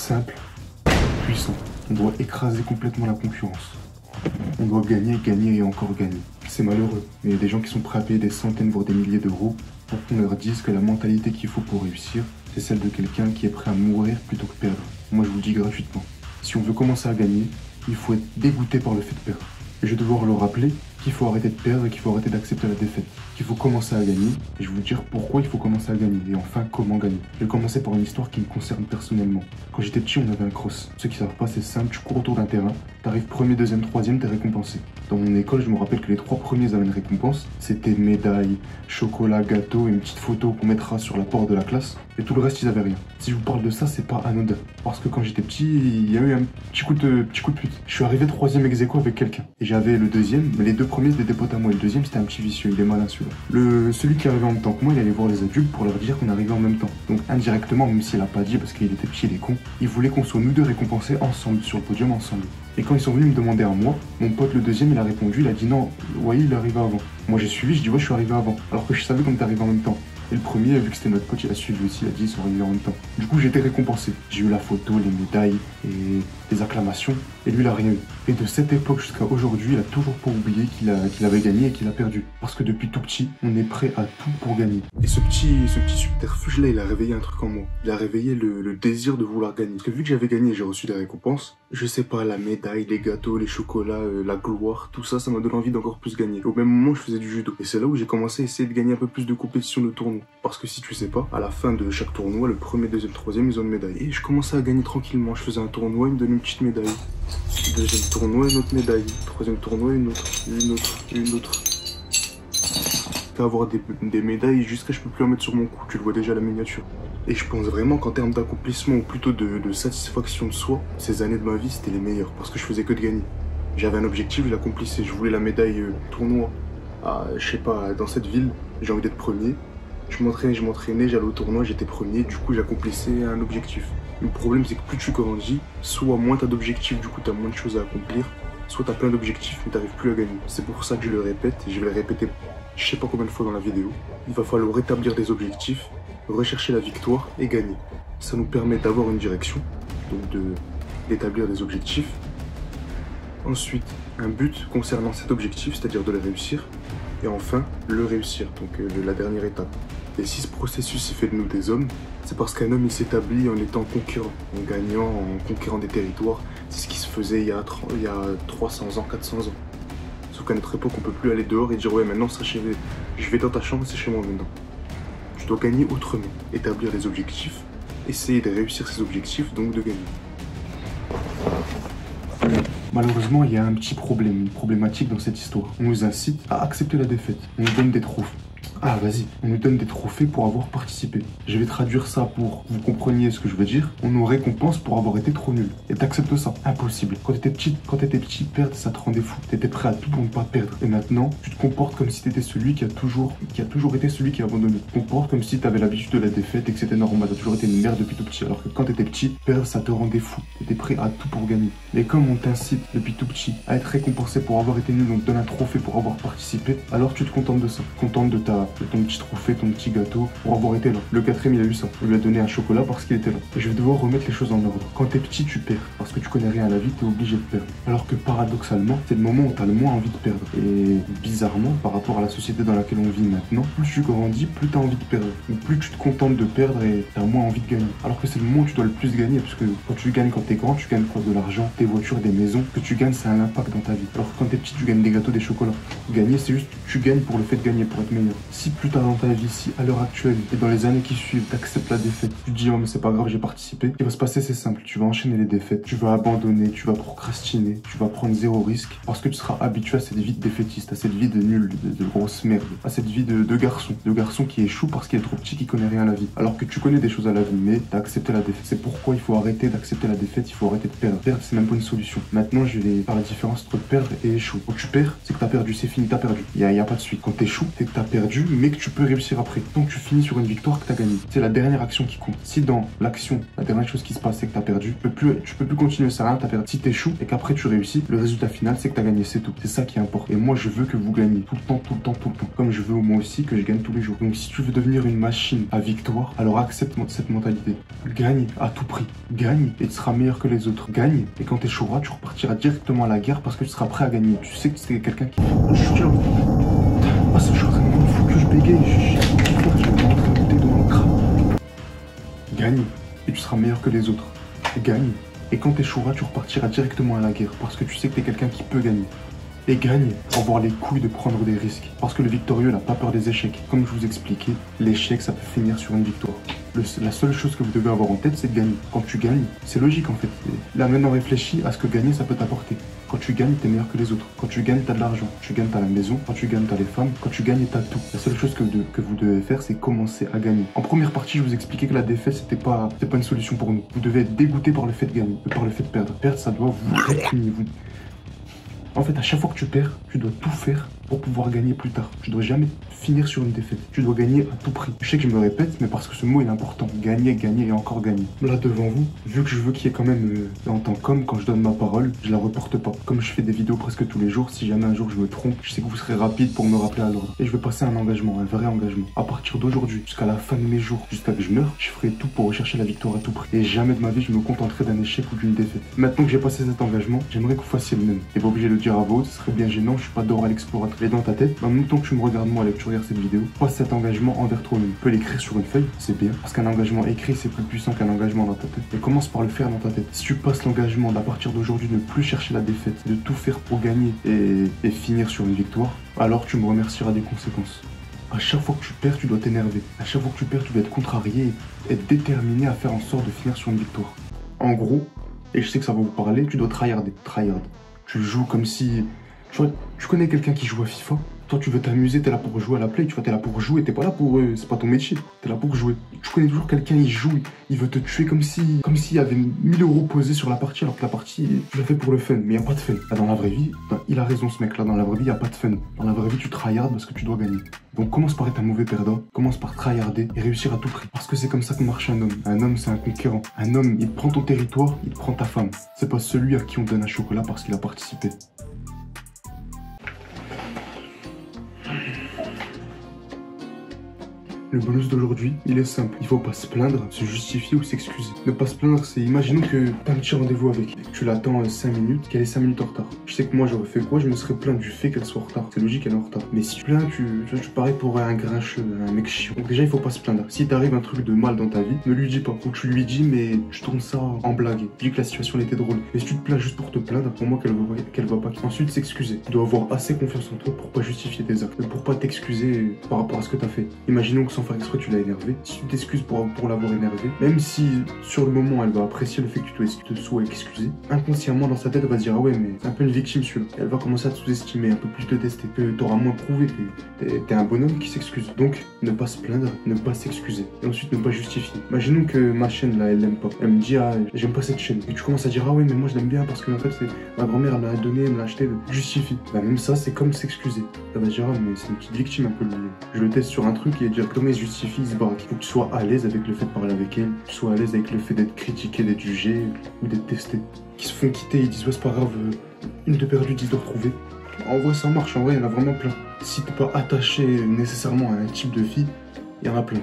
simple, puissant. On doit écraser complètement la concurrence. On doit gagner, gagner et encore gagner. C'est malheureux, mais il y a des gens qui sont prêts à payer des centaines voire des milliers d'euros pour qu'on leur dise que la mentalité qu'il faut pour réussir, c'est celle de quelqu'un qui est prêt à mourir plutôt que perdre. Moi je vous le dis gratuitement. Si on veut commencer à gagner, il faut être dégoûté par le fait de perdre. Et je vais devoir leur rappeler qu'il faut arrêter de perdre et qu'il faut arrêter d'accepter la défaite. Qu'il faut commencer à gagner, et je vais vous dire pourquoi il faut commencer à gagner, et enfin comment gagner. Je vais commencer par une histoire qui me concerne personnellement. Quand j'étais petit, on avait un cross. Ceux qui savent pas, c'est simple, tu cours autour d'un terrain, t'arrives premier, deuxième, troisième, t'es récompensé. Dans mon école, je me rappelle que les 3 premiers avaient une récompense. C'était médaille, chocolat, gâteau et une petite photo qu'on mettra sur la porte de la classe. Et tout le reste, ils avaient rien. Si je vous parle de ça, c'est pas anodin. Parce que quand j'étais petit, il y a eu un petit coup de pute. Je suis arrivé 3e ex aequo avec quelqu'un. Et j'avais le deuxième, mais les 2 premiers, c'était des potes à moi. Et le deuxième, c'était un petit vicieux, il est malin celui-là. Celui qui arrivait en même temps que moi, il allait voir les adultes pour leur dire qu'on arrivait en même temps. Donc indirectement, même s'il a pas dit parce qu'il était petit, il est con, il voulait qu'on soit nous deux récompensés ensemble, sur le podium ensemble. Et quand ils sont venus me demander à moi, mon pote le deuxième, il a répondu, il a dit non, ouais, il est arrivé avant. Moi j'ai suivi, je dis ouais, je suis arrivé avant. Alors que je savais qu'on était arrivé en même temps. Et le premier, vu que c'était notre pote, il a suivi aussi, il a dit ils sont arrivés en même temps. Du coup, j'ai été récompensé. J'ai eu la photo, les médailles et les acclamations. Et lui, il a rien eu. Et de cette époque jusqu'à aujourd'hui, il a toujours pas oublié qu'il avait gagné et qu'il a perdu. Parce que depuis tout petit, on est prêt à tout pour gagner. Et ce petit subterfuge-là, il a réveillé un truc en moi. Il a réveillé le désir de vouloir gagner. Parce que vu que j'avais gagné, j'ai reçu des récompenses. Je sais pas, la médaille, les gâteaux, les chocolats, la gloire, tout ça, ça m'a donné envie d'encore plus gagner. Au même moment, je faisais du judo. Et c'est là où j'ai commencé à essayer de gagner un peu plus de compétition de tournoi. Parce que si tu sais pas, à la fin de chaque tournoi, le premier, deuxième, troisième, ils ont une médaille. Et je commençais à gagner tranquillement. Je faisais un tournoi, ils me donnaient une petite médaille. Deuxième tournoi, une autre médaille. Troisième tournoi, une autre. Je peux avoir des médailles jusqu'à je peux plus en mettre sur mon cou. Tu le vois déjà à la miniature. Et je pense vraiment qu'en termes d'accomplissement, ou plutôt de satisfaction de soi, ces années de ma vie, c'était les meilleures. Parce que je faisais que de gagner. J'avais un objectif, je l'accomplissais. Je voulais la médaille tournoi. Je sais pas, dans cette ville, j'ai envie d'être premier. Je m'entraînais, j'allais au tournoi, j'étais premier, du coup j'accomplissais un objectif. Le problème c'est que plus tu grandis, soit moins t'as d'objectifs, du coup t'as moins de choses à accomplir, soit t'as plein d'objectifs mais t'arrives plus à gagner. C'est pour ça que je le répète et je vais le répéter je sais pas combien de fois dans la vidéo. Il va falloir rétablir des objectifs, rechercher la victoire et gagner. Ça nous permet d'avoir une direction, donc d'établir des objectifs. Ensuite, un but concernant cet objectif, c'est-à-dire de le réussir. Et enfin, le réussir, donc la dernière étape. Et si ce processus fait de nous des hommes, c'est parce qu'un homme il s'établit en étant conquérant, en gagnant, en conquérant des territoires. C'est ce qui se faisait il y a 300 ans, 400 ans. Sauf qu'à notre époque, on peut plus aller dehors et dire ouais maintenant je vais dans ta chambre, c'est chez moi maintenant. Tu dois gagner autrement, établir des objectifs, essayer de réussir ces objectifs, donc de gagner. Malheureusement, il y a un petit problème, une problématique dans cette histoire. On nous incite à accepter la défaite. On nous donne des trophées. Ah, vas-y, on nous donne des trophées pour avoir participé. Je vais traduire ça pour que vous compreniez ce que je veux dire. On nous récompense pour avoir été trop nul. Et t'acceptes ça. Impossible. Quand t'étais petit, perdre, ça te rendait fou. T'étais prêt à tout pour ne pas perdre. Et maintenant, tu te comportes comme si t'étais celui qui a toujours été celui qui a abandonné. Tu te comportes comme si t'avais l'habitude de la défaite et que c'était normal. T'as toujours été une merde depuis tout petit. Alors que quand t'étais petit, perdre, ça te rendait fou. T'étais prêt à tout pour gagner. Et comme on t'incite depuis tout petit à être récompensé pour avoir été nul, on te donne un trophée pour avoir participé, alors tu te contentes de ça. Contente de ton petit trophée, ton petit gâteau pour avoir été là. Le 4e, il a eu ça. On lui a donné un chocolat parce qu'il était là. Et je vais devoir remettre les choses en ordre. Quand t'es petit, tu perds. Parce que tu connais rien à la vie, t'es obligé de perdre. Alors que paradoxalement, c'est le moment où t'as le moins envie de perdre. Et bizarrement, par rapport à la société dans laquelle on vit maintenant, plus tu grandis, plus t'as envie de perdre. Ou plus tu te contentes de perdre et t'as moins envie de gagner. Alors que c'est le moment où tu dois le plus gagner. Parce que quand tu gagnes quand t'es grand, tu gagnes quoi? De l'argent, des voitures, des maisons. Ce que tu gagnes, c'est un impact dans ta vie. Alors que quand t'es petit, tu gagnes des gâteaux, des chocolats. Gagner, c'est juste tu gagnes pour le fait de gagner, pour être meilleur. Si plus tard dans ta vie, si à l'heure actuelle et dans les années qui suivent, t'acceptes la défaite, tu te dis oh mais c'est pas grave, j'ai participé, ce qui va se passer c'est simple, tu vas enchaîner les défaites, tu vas abandonner, tu vas procrastiner, tu vas prendre zéro risque parce que tu seras habitué à cette vie de défaitiste, à cette vie de nul, de grosse merde, à cette vie de garçon qui échoue parce qu'il est trop petit, qui connaît rien à la vie. Alors que tu connais des choses à la vie, mais t'as accepté la défaite. C'est pourquoi il faut arrêter d'accepter la défaite, il faut arrêter de perdre. Perdre, c'est même pas une solution. Maintenant, je vais faire la différence entre perdre et échouer. Quand tu perds, c'est que t'as perdu, c'est fini, t'as perdu. Il y a pas de suite. Quand t'échoues, c'est que t'as perdu perdu, mais que tu peux réussir après. Donc tu finis sur une victoire que tu as gagnée. C'est la dernière action qui compte. Si dans l'action, la dernière chose qui se passe, c'est que tu as perdu, tu peux plus continuer, ça rien, tu as perdu. Si tu échoues et qu'après tu réussis, le résultat final, c'est que tu as gagné, c'est tout. C'est ça qui importe. Et moi, je veux que vous gagnez tout le temps, tout le temps, tout le temps. Comme je veux moi aussi que je gagne tous les jours. Donc si tu veux devenir une machine à victoire, alors accepte cette mentalité. Gagne à tout prix. Gagne et tu seras meilleur que les autres. Gagne et quand tu échoueras, tu repartiras directement à la guerre parce que tu seras prêt à gagner. Tu sais que c'est quelqu'un qui... Ah, ça, je suis en train de me foutre que je bégaye. Je vais rentrer à côté de mon crâne. Gagne et tu seras meilleur que les autres. Gagne et quand tu échoueras, tu repartiras directement à la guerre parce que tu sais que tu es quelqu'un qui peut gagner. Et gagne, avoir les couilles de prendre des risques. Parce que le victorieux n'a pas peur des échecs. Comme je vous expliquais, l'échec, ça peut finir sur une victoire. La seule chose que vous devez avoir en tête, c'est de gagner. Quand tu gagnes, c'est logique en fait. Là maintenant, réfléchis à ce que gagner, ça peut t'apporter. Quand tu gagnes, t'es meilleur que les autres. Quand tu gagnes, t'as de l'argent. Tu gagnes, t'as la maison. Quand tu gagnes, t'as les femmes. Quand tu gagnes, t'as tout. La seule chose que vous devez faire, c'est commencer à gagner. En première partie, je vous expliquais que la défaite, c'était pas une solution pour nous. Vous devez être dégoûté par le fait de gagner, par le fait de perdre. Perdre, ça doit vous répugner. En fait, à chaque fois que tu perds, tu dois tout faire pour pouvoir gagner plus tard. Tu dois jamais finir sur une défaite. Tu dois gagner à tout prix. Je sais que je me répète, mais parce que ce mot est important. Gagner, gagner et encore gagner. Là, devant vous, vu que je veux qu'il y ait quand même, en tant qu'homme, quand je donne ma parole, je la reporte pas. Comme je fais des vidéos presque tous les jours, si jamais un jour je me trompe, je sais que vous serez rapide pour me rappeler à l'ordre. Et je vais passer un engagement, un vrai engagement. À partir d'aujourd'hui, jusqu'à la fin de mes jours, jusqu'à que je meure, je ferai tout pour rechercher la victoire à tout prix. Et jamais de ma vie, je me contenterai d'un échec ou d'une défaite. Maintenant que j'ai passé cet engagement, j'aimerais que vous fassiez le même. T'es pas obligé de le dire à vous, ce serait bien gênant, je suis pas Dora l'explorateur. Et dans ta tête, en même temps que tu me regardes moi et que tu regardes cette vidéo, passe cet engagement envers toi-même. Tu peux l'écrire sur une feuille, c'est bien, parce qu'un engagement écrit c'est plus puissant qu'un engagement dans ta tête. Et commence par le faire dans ta tête. Si tu passes l'engagement d'à partir d'aujourd'hui ne plus chercher la défaite, de tout faire pour gagner et finir sur une victoire, alors tu me remercieras des conséquences. À chaque fois que tu perds, tu dois t'énerver. À chaque fois que tu perds, tu dois être contrarié et être déterminé à faire en sorte de finir sur une victoire. En gros, et je sais que ça va vous parler, tu dois tryharder. Tryhard. Tu joues comme si... Tu connais quelqu'un qui joue à FIFA? Toi, tu veux t'amuser, t'es là pour jouer à la play, tu vois, t'es là pour jouer, t'es pas là pour... c'est pas ton métier, t'es là pour jouer. Tu connais toujours quelqu'un, il joue, il veut te tuer comme s'il y avait 1000 € posés sur la partie, alors que la partie, tu l'as fait pour le fun, mais y a pas de fun. Là, dans la vraie vie, il a raison ce mec-là, dans la vraie vie, y a pas de fun. Dans la vraie vie, tu tryhard parce que tu dois gagner. Donc commence par être un mauvais perdant, commence par tryharder et réussir à tout prix. Parce que c'est comme ça que marche un homme. Un homme, c'est un conquérant. Un homme, il prend ton territoire, il prend ta femme. C'est pas celui à qui on donne un chocolat parce qu'il a participé. Le bonus d'aujourd'hui, il est simple. Il faut pas se plaindre, se justifier ou s'excuser. Ne pas se plaindre, c'est imaginons que t'as un petit rendez-vous avec. Tu l'attends 5 minutes, qu'elle est 5 minutes en retard. Je sais que moi j'aurais fait quoi? Je me serais plaint du fait qu'elle soit en retard. C'est logique, qu'elle est en retard. Mais si tu plains, tu parais pour un grincheux, un mec chiant. Donc déjà, il faut pas se plaindre. Si t'arrive un truc de mal dans ta vie, ne lui dis pas. Ou tu lui dis, mais tu tournes ça en blague. Tu dis que la situation elle était drôle. Mais si tu te plains juste pour te plaindre, pour moi qu'elle va pas. Ensuite, s'excuser. Tu dois avoir assez confiance en toi pour pas justifier tes actes. Pour pas t'excuser par rapport à ce que t'as fait. Imaginons que sans faire exprès, tu l'as énervé. Si tu t'excuses pour l'avoir énervé, même si sur le moment elle va apprécier le fait que tu te sois excusé, inconsciemment dans sa tête elle va se dire ah ouais mais c'est un peu une victime celui-là. Elle va commencer à te sous-estimer, un peu plus te tester, que t'auras moins prouvé, t'es un bonhomme qui s'excuse. Donc ne pas se plaindre, ne pas s'excuser. Et ensuite ne pas justifier. Imaginons que ma chaîne là elle l'aime pas. Elle me dit ah j'aime pas cette chaîne. Et tu commences à dire ah ouais mais moi je l'aime bien parce que en fait c'est ma grand-mère elle me l'a donné, elle me l'a acheté. Justifie. Bah même ça c'est comme s'excuser. Elle va se dire ah mais c'est une petite victime un peu. Je le teste sur un truc et directement il se justifie, il se braque. Il faut que tu sois à l'aise avec le fait de parler avec elle, que tu sois à l'aise avec le fait d'être critiqué, d'être jugé ou d'être testé. Qui se font quitter, ils disent ouais c'est pas grave, une de perdue, 10 de retrouvée. En vrai ça marche, en vrai il y en a vraiment plein. Si t'es pas attaché nécessairement à un type de fille, il y en a plein.